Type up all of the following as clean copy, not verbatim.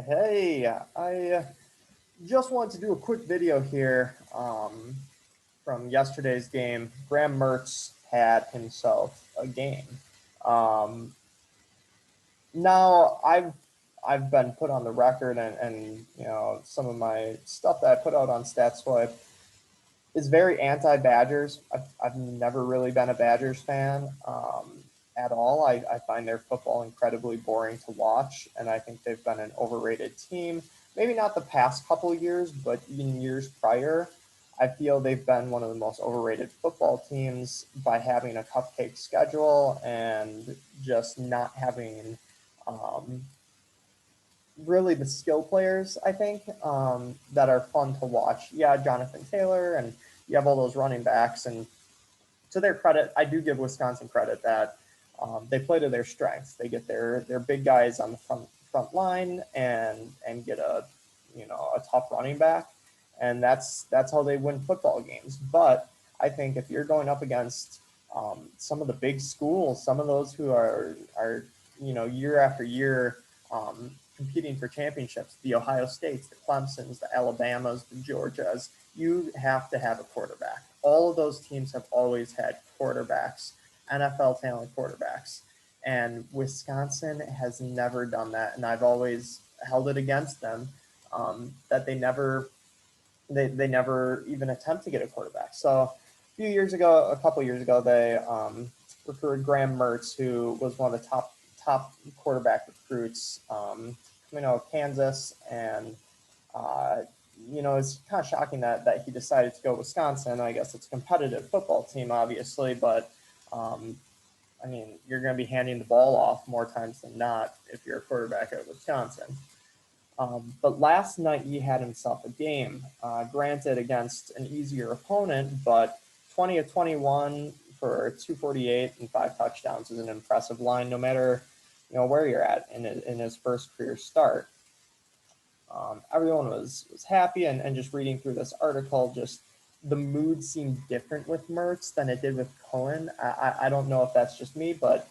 Hey, I just wanted to do a quick video here from yesterday's game. Graham Mertz had himself a game. Um, now I've been put on the record, and some of my stuff that I put out on StatSwipe is very anti-Badgers. I've never really been a Badgers fan at all. I find their football incredibly boring to watch, and I think they've been an overrated team. Maybe not the past couple of years, but in years prior, I feel they've been one of the most overrated football teams by having a cupcake schedule and just not having um, really the skill players, I think, that are fun to watch. Yeah, Jonathan Taylor, and you have all those running backs. And to their credit, I do give Wisconsin credit that they play to their strengths. They get their big guys on the front line and get a tough running back, and that's how they win football games. But I think if you're going up against some of the big schools, some of those who are year after year competing for championships, the Ohio States, the Clemsons, the Alabamas, the Georgias, you have to have a quarterback. All of those teams have always had quarterbacks, NFL talent quarterbacks. And Wisconsin has never done that. And I've always held it against them that they never even attempt to get a quarterback. So a couple years ago, they recruited Graham Mertz, who was one of the top quarterback recruits coming out of Kansas, and uh, it's kind of shocking that he decided to go Wisconsin. I guess it's a competitive football team, obviously, but um, I mean, you're going to be handing the ball off more times than not if you're a quarterback at Wisconsin. But last night he had himself a game, granted against an easier opponent, but 20 of 21 for 248 and 5 touchdowns is an impressive line, no matter where you're at in his first career start. Everyone was happy, and just reading through this article, just the mood seemed different with Mertz than it did with Cohen. I don't know if that's just me, but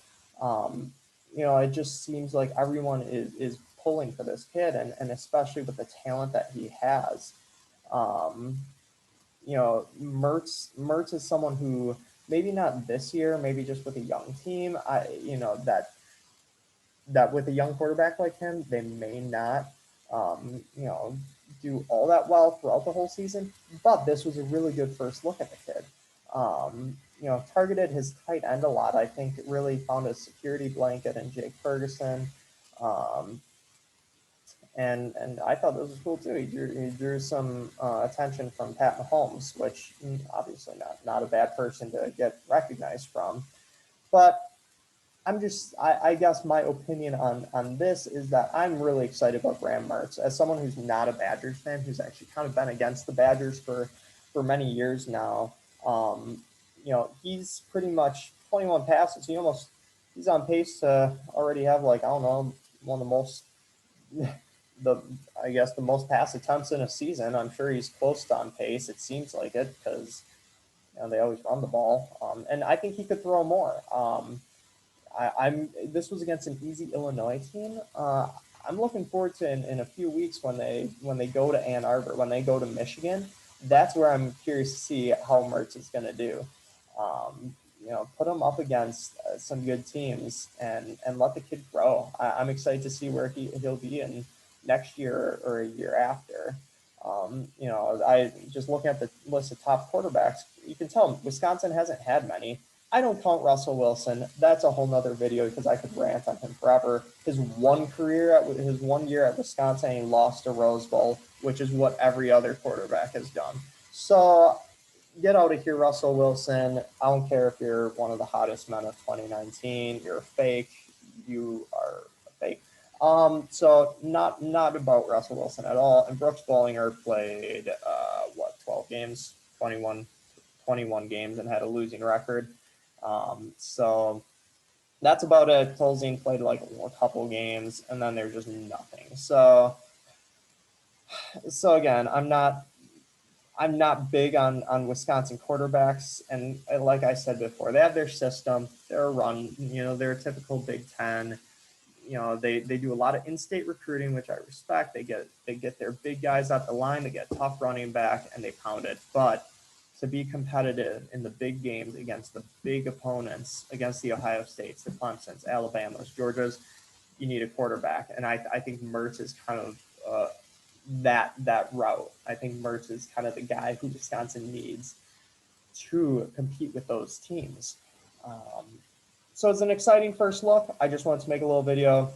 it just seems like everyone is pulling for this kid, and especially with the talent that he has. Um, Mertz is someone who maybe not this year, maybe just with a young team. That with a young quarterback like him, they may not, um, you know, do all that well throughout the whole season. But this was a really good first look at the kid. Targeted his tight end a lot. I think it really found a security blanket in Jake Ferguson. Um, and I thought this was cool too. He drew some attention from Pat Mahomes, which obviously not a bad person to get recognized from. But I guess my opinion on this is that I'm really excited about Graham Mertz as someone who's not a Badgers fan, who's actually kind of been against the Badgers for many years now. He's pretty much 21 passes. He's on pace to already have, like, I don't know, one of the most the I guess the most pass attempts in a season. I'm sure he's close to on pace. It seems like it because they always run the ball, and I think he could throw more. I'm This was against an easy Illinois team. I'm looking forward to in a few weeks when they go to Ann Arbor, when they go to Michigan. That's where I'm curious to see how Mertz is going to do. Put him up against some good teams and let the kid grow. I'm excited to see where he'll be in next year or a year after. I just looking at the list of top quarterbacks, you can tell Wisconsin hasn't had many. I don't count Russell Wilson. That's a whole nother video because I could rant on him forever. His 1 year at Wisconsin, he lost a Rose Bowl, which is what every other quarterback has done. So get out of here, Russell Wilson. I don't care if you're one of the hottest men of 2019. You're a fake. You are a fake. So not about Russell Wilson at all. And Brooks Bollinger played 12 games, 21 games, and had a losing record. So that's about it. Tolzien played like a couple games, and then there's just nothing. So again, I'm not big on Wisconsin quarterbacks, and like I said before, they have their system. They're a run. They're a typical Big Ten. they do a lot of in-state recruiting, which I respect. They get their big guys at the line, they get tough running back, and they pound it. But to be competitive in the big games against the big opponents, against the Ohio States, the Clemsons, Alabamas, Georgias, you need a quarterback. And I think Mertz is kind of that route. I think Mertz is kind of the guy who Wisconsin needs to compete with those teams. So it's an exciting first look. I just wanted to make a little video,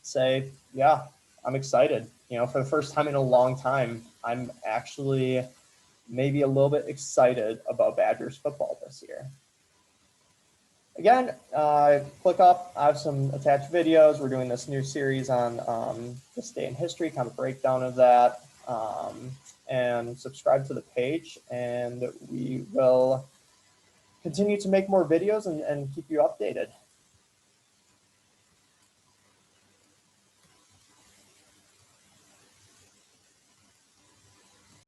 say, yeah, I'm excited. For the first time in a long time, I'm actually maybe a little bit excited about Badgers football this year. Again, click up. I have some attached videos. We're doing this new series on this day in history, kind of breakdown of that. And subscribe to the page, and we will continue to make more videos and keep you updated.